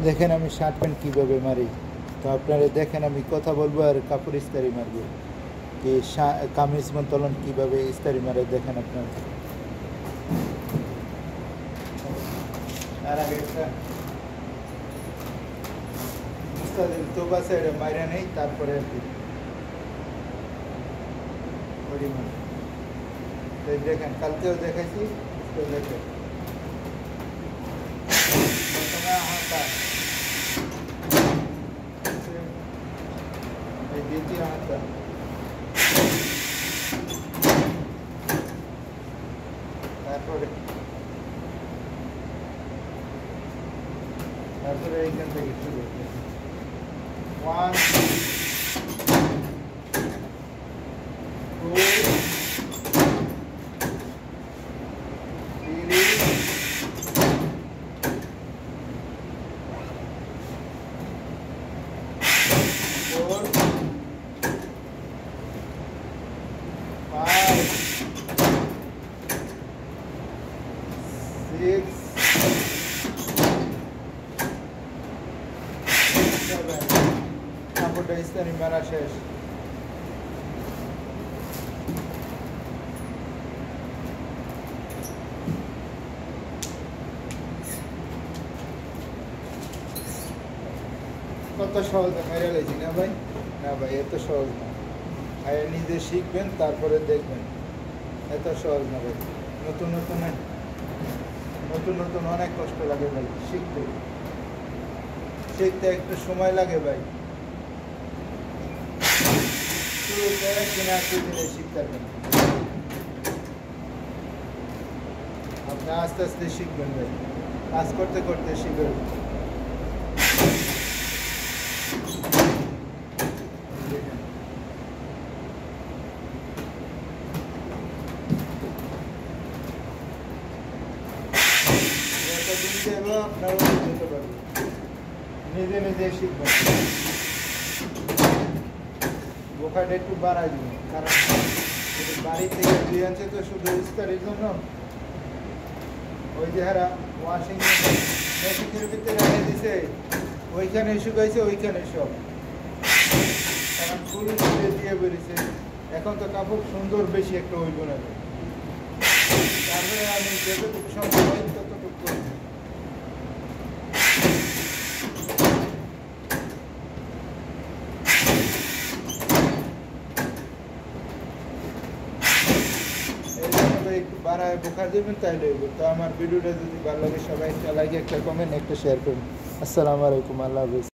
দেখেন আমি shirt pant কীভাবে মারি। তো আপনারা দেখেন আমি কথা বলবো আর কাপড় ইস্তারি মারবো। কি কামিজ মন্তলন কীভাবে ইস্তারি মারে দেখেন আপনারা। আর আগে একটা তো বাসে মাইরা নেই, তারপরে আর কি দেখেন কালকেও দেখাইছি। তো দেখেন প্রথমে হাতা, এই দ্বিতীয় হাতা, তারপরে এইখান থেকে শুরু হচ্ছে 1 2 কাপড়টা ইস্তারি মারা শেষ। কত সহজ মেরে লেছি না ভাই? না ভাই, এত সহজ না। আর নিজে শিখবেন তারপরে দেখবেন, এত সহজ না ভাই। নতুন নতুন অনেক কষ্ট লাগে ভাই শিখতে। শিখতে একটু সময় লাগে ভাই। শিখতে পারবেন আপনি, আস্তে আস্তে শিখবেন ভাই, কাজ করতে করতে শিখবেন। আপনারাও যেতে পারবেন, নিজে নিজে শিখবেন। বোকাটা একটু বাড়াই দিবেন, কারণ বাড়ি থেকে দিয়ে আনছে তো শুধু ইস্তারির জন্য। ওই যে হারা ওয়াশিং মেশিনের ভিতরে রেখে দিছে, ওইখানে শুকাইছে, ওইখানে সব, কারণ ফুল দিয়ে বেরিয়েছে। এখন তো কাপড় সুন্দর বেশি একটা হইব না, তারপরে আমি যতটুকু সম্ভব হয় ততটুকু করব। একটু বাড়ায় বোকা দেবেন তাইলে হইব। তো আমার ভিডিওটা যদি ভালো লাগে সবাই একটা লাইক, একটা কমেন্ট, একটা শেয়ার করুন। আসসালামু আলাইকুম, আল্লাহ হাফিজ।